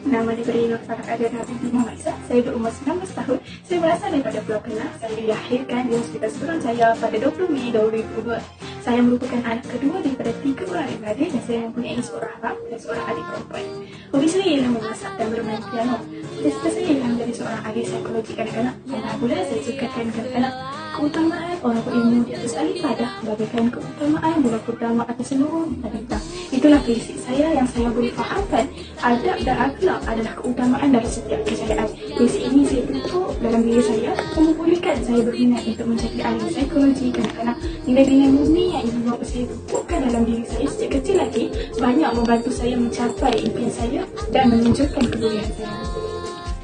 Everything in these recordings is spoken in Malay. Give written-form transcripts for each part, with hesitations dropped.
Nama diberi Nur Farah Adana binti Muhammad Isa. Saya berumur 19 tahun. Saya berasal daripada Pulau Kelang. Saya dilahirkan di Hospital Suruhanjaya pada 20 Mei 2002. Saya merupakan anak kedua daripada 3 orang adik-beradik dan saya mempunyai seorang abang dan seorang adik perempuan. Hobi saya ialah memasak dan bermain piano. Cita-cita saya ialah menjadi seorang ahli psikologi kanak-kanak. Dan apabila saya sukakan kanak-kanak, keutamaan orang berilmu di atas alif padah bagaikan keutamaan bulan purnama atas seluruh bintang. Itulah prinsip saya yang saya boleh fahamkan. Adab dan akhlak adalah keutamaan dari setiap kejayaan. Prinsip ini saya bentuk dalam diri saya membolehkan saya berminat untuk menjadi ahli psikologi kanak-kanak. Nilai-nilai murni yang ibu bapa saya pupukkan dalam diri saya sejak kecil lagi banyak membantu saya mencapai impian saya dan menunjukkan kebolehan saya.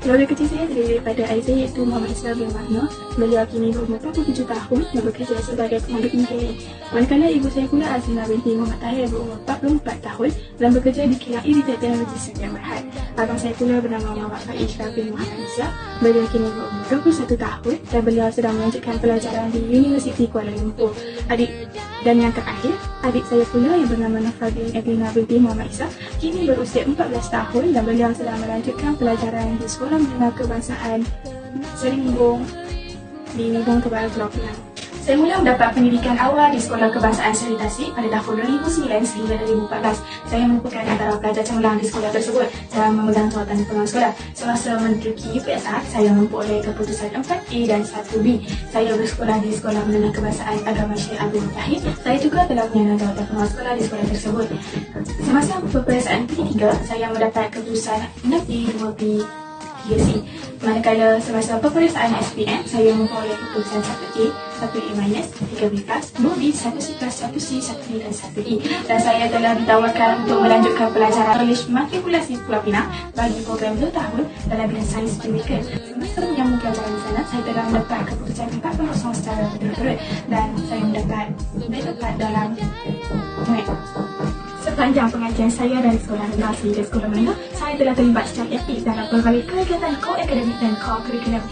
Keluarga kecil saya terdiri daripada ayah saya iaitu Muhammad Islam bin Mahna. Beliau kini berumur 47 tahun dan bekerja sebagai pemandu interior. Manakala ibu saya pula Azina binti Muhammad Tahir berumur 44 tahun dan bekerja di kilang Iritek Teknologi Sdn Bhd. Abang saya pula bernama Muhammad Faiz bin Muhammad Isa. Beliau kini berumur 21 tahun dan beliau sedang melanjutkan pelajaran di Universiti Kuala Lumpur. Dan yang terakhir, adik saya pula yang bernama Nafradin Edlina binti Muhammad Isa kini berusia 14 tahun dan beliau sedang melanjutkan pelajaran di Sekolah Menengah Kebangsaan Serimbung di Nibong Kebal Pulau Pinang. Saya mula mendapat pendidikan awal di Sekolah Kebangsaan Seri Tasik pada tahun 2009 sehingga 2014. Saya merupakan antara pelajar cemerlang di sekolah tersebut dan memegang jawatan pengawas sekolah. Semasa menduduki UPSR, saya memperoleh keputusan 4A dan 1B. Saya bersekolah di Sekolah Menengah Kebangsaan Agama Syekh Abdul Mutahid. Saya juga telah menyandang jawatan pengawas sekolah di sekolah tersebut. Semasa peperiksaan P3, saya mendapat keputusan 6B, 2B, 3C. Manakala semasa peperiksaan SPM, saya memperoleh keputusan 1A, 1A-, 3B+, 2B, 1C+, 1C, 1D dan 1E. Dan saya telah ditawarkan untuk melanjutkan pelajaran Kolej Matrikulasi Pulau Pinang bagi program 2 tahun dalam bidang sains pendidikan. Semasa menyambung pelajaran di sana, saya telah mendapat keputusan 4 secara berturut-turut dan saya mendapat dalam sepanjang pengajian saya dari sekolah rendah sehingga sekolah menengah, saya telah terlibat secara aktif dalam pelbagai kegiatan ko-akademik dan ko-kurikulum.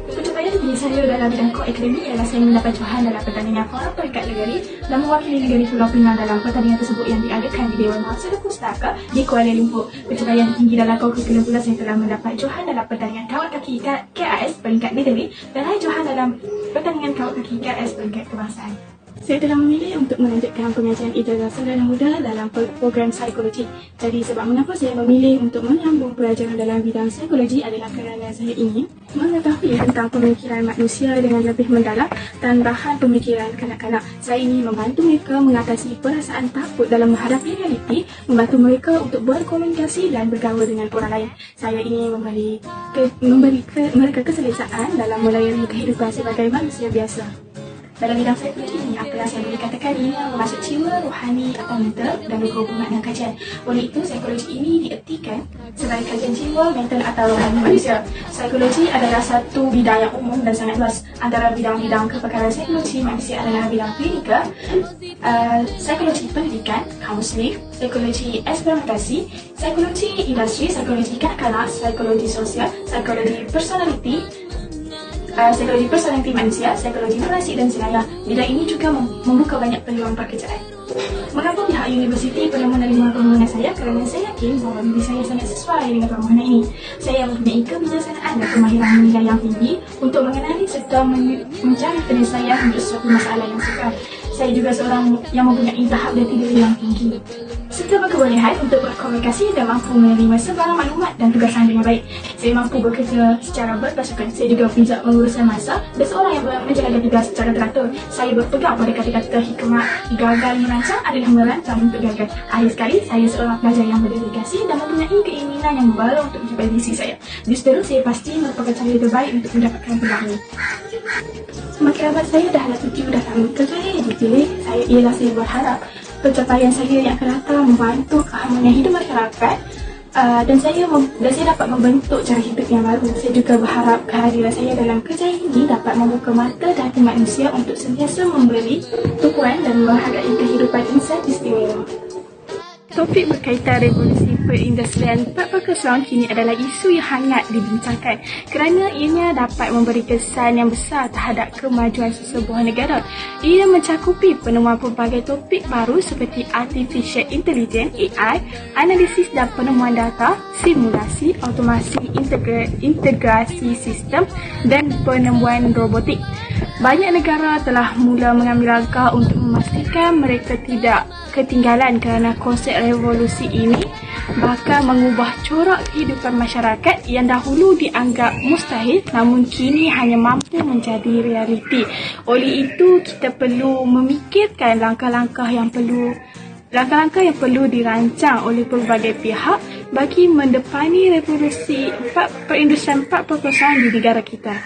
Pencapaian diri saya dalam bidang ko-akademik ialah saya mendapat johan dalam pertandingan forum peringkat negeri dan mewakili negeri Pulau Pinang dalam pertandingan tersebut yang diadakan di Dewan Mahasiswa Pustaka di Kuala Lumpur. Pencapaian tinggi dalam ko-kurikulum pula saya telah mendapat johan dalam pertandingan kawat kaki KAS peringkat negeri dan johan dalam pertandingan kawat kaki KAS peringkat kebangsaan. Saya telah memilih untuk melanjutkan pengajian ijazah sarjana muda dalam program psikologi. Jadi sebab mengapa saya memilih untuk menyambung pelajaran dalam bidang psikologi adalah kerana saya ingin mengetahui tentang pemikiran manusia dengan lebih mendalam dan bahan pemikiran kanak-kanak. Saya ingin membantu mereka mengatasi perasaan takut dalam menghadapi realiti, membantu mereka untuk berkomunikasi dan bergaul dengan orang lain. Saya ingin memberi mereka keselesaan dalam melayani kehidupan sebagai manusia biasa. Dalam bidang psikologi ini, apa yang saya boleh katakan ini masuk jiwa, rohani atau mental dan berhubungan dengan kajian. Oleh itu, psikologi ini diertikan sebagai kajian jiwa, mental atau rohani manusia. Psikologi adalah satu bidang yang umum dan sangat luas. Antara bidang-bidang kepakaran psikologi manusia adalah bidang klinikal, psikologi pendidikan, kaunseling, psikologi eksperimentasi, psikologi industri, psikologi kanak-kanak, psikologi sosial, psikologi personality, psikologi personaliti manusia, psikologi forensik dan sebagainya. Bidang ini juga membuka banyak peluang pekerjaan. Mengapa pihak universiti perlu menerima permohonan saya? Kerana saya yakin bahawa diri saya sangat sesuai dengan permohonan ini. Saya mempunyai kebijaksanaan dan kemahiran menilai yang tinggi untuk mengenali serta mencari penyelesaian untuk suatu masalah yang sukar. Saya juga seorang yang mempunyai tahap jati diri yang tinggi serta berkebolehan untuk berkomunikasi dan mampu menerima sebarang maklumat dan tugasan dengan baik. Saya mampu bekerja secara berpasukan. Saya juga bijak menguruskan masa dan seorang yang menjalankan tugas secara teratur. Saya berpegang pada kata-kata hikmat, gagal merancang adalah merancang untuk gagal. Akhir sekali, saya seorang pelajar yang berdedikasi dan mempunyai keinginan yang membara untuk mencapai visi saya. Justru saya pasti merupakan cara yang terbaik untuk mendapatkan peluang ini. Kerabat saya dah lah tuju dah lama kerjaya yang dipilih. Saya berharap pencapaian saya yang akan datang membantu keamanan hidup masyarakat dan saya dapat membentuk cara hidup yang baru. Saya juga berharap kehadiran saya dalam kerja ini dapat membuka mata dan hati manusia untuk sentiasa memberi tumpuan dan menghargai kehidupan insan istimewa. Topik berkaitan revolusi perindustrian 4.0 kini adalah isu yang hangat dibincangkan kerana ianya dapat memberi kesan yang besar terhadap kemajuan sesebuah negara. Ia mencakupi penemuan pelbagai topik baru seperti Artificial Intelligence (AI), analisis dan penemuan data, simulasi, automasi, integrasi sistem dan penemuan robotik. Banyak negara telah mula mengambil langkah untuk memastikan mereka tidak ketinggalan kerana konsep revolusi ini bakal mengubah corak kehidupan masyarakat yang dahulu dianggap mustahil namun kini hanya mampu menjadi realiti. Oleh itu, kita perlu memikirkan langkah-langkah yang perlu dirancang oleh pelbagai pihak bagi mendepani revolusi perindustrian 4.0 di negara kita.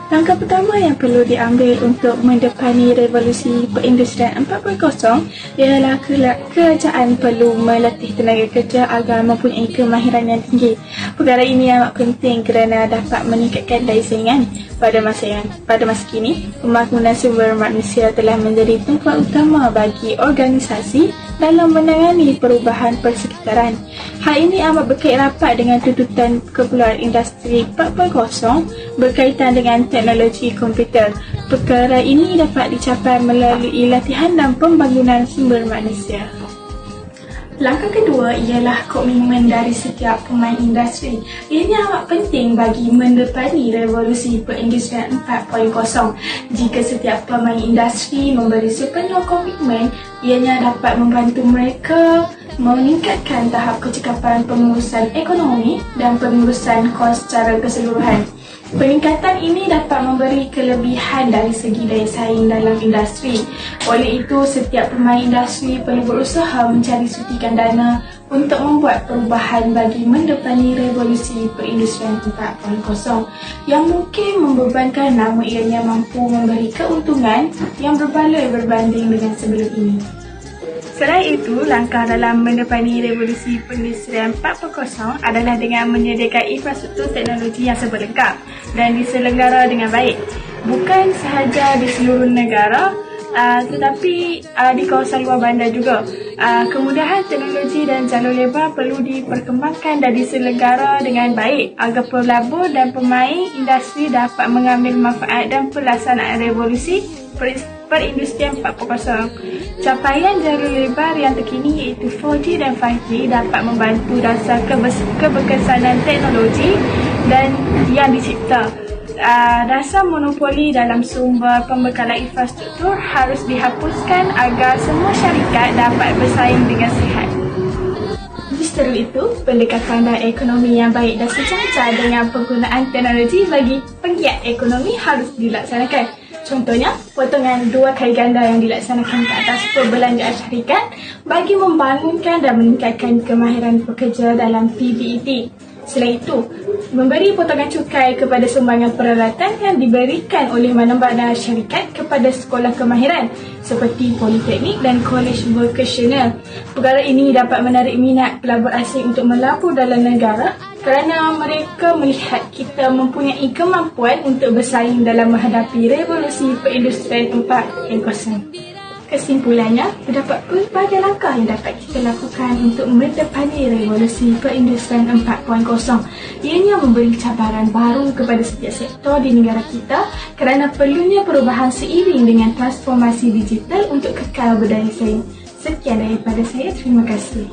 Langkah pertama yang perlu diambil untuk mendepani revolusi perindustrian 4.0 ialah kerajaan perlu melatih tenaga kerja agar mempunyai kemahiran yang tinggi. Perkara ini amat penting kerana dapat meningkatkan daya saingan. Pada masa kini, pembangunan sumber manusia telah menjadi tumpuan utama bagi organisasi dalam menangani perubahan persekitaran. Hal ini amat berkait rapat dengan tuntutan keperluan industri 4.0 berkaitan dengan teknologi komputer. Perkara ini dapat dicapai melalui latihan dan pembangunan sumber manusia. Langkah kedua ialah komitmen dari setiap pemain industri. Ianya amat penting bagi mendepani revolusi perindustrian 4.0. Jika setiap pemain industri memberi sepenuh komitmen, ianya dapat membantu mereka meningkatkan tahap kecekapan pengurusan ekonomi dan pengurusan kos secara keseluruhan. Peningkatan ini dapat memberi kelebihan dari segi daya saing dalam industri. Oleh itu, setiap pemain industri perlu berusaha mencari suntikan dana untuk membuat perubahan bagi mendepani revolusi perindustrian 4.0 yang mungkin membebankan namun ianya mampu memberi keuntungan yang berbaloi berbanding dengan sebelum ini. Selain itu, langkah dalam mendepani revolusi perindustrian 4.0 adalah dengan menyediakan infrastruktur teknologi yang serba lengkap dan diselenggara dengan baik. Bukan sahaja di seluruh negara, tetapi di kawasan luar bandar juga. Kemudahan teknologi dan jalur lebar perlu diperkembangkan dan diselenggara dengan baik agar pelabur dan pemain industri dapat mengambil manfaat dan pelaksanaan revolusi perindustrian 4.0. Capaian jalur lebar yang terkini iaitu 4G dan 5G dapat membantu dasar keberkesanan teknologi dan yang dicipta. Dasar monopoli dalam sumber pembekalan infrastruktur harus dihapuskan agar semua syarikat dapat bersaing dengan sihat. Seteru itu, pendekatan dan ekonomi yang baik dan sejajar dengan penggunaan teknologi bagi penggiat ekonomi harus dilaksanakan. Contohnya, potongan 2 kali ganda yang dilaksanakan ke atas perbelanjaan syarikat bagi membangunkan dan meningkatkan kemahiran pekerja dalam PBET. Selain itu, memberi potongan cukai kepada sumbangan peralatan yang diberikan oleh mana-mana syarikat kepada sekolah kemahiran seperti politeknik dan kolej vocasional. Perkara ini dapat menarik minat pelabur asing untuk melabur dalam negara kerana mereka melihat kita mempunyai kemampuan untuk bersaing dalam menghadapi revolusi perindustrian 4.0. Kesimpulannya, terdapat pelbagai langkah yang dapat kita lakukan untuk mendepani revolusi perindustrian 4.0. Ianya memberi cabaran baru kepada setiap sektor di negara kita kerana perlunya perubahan seiring dengan transformasi digital untuk kekal berdaya saing. Sekian daripada saya, terima kasih.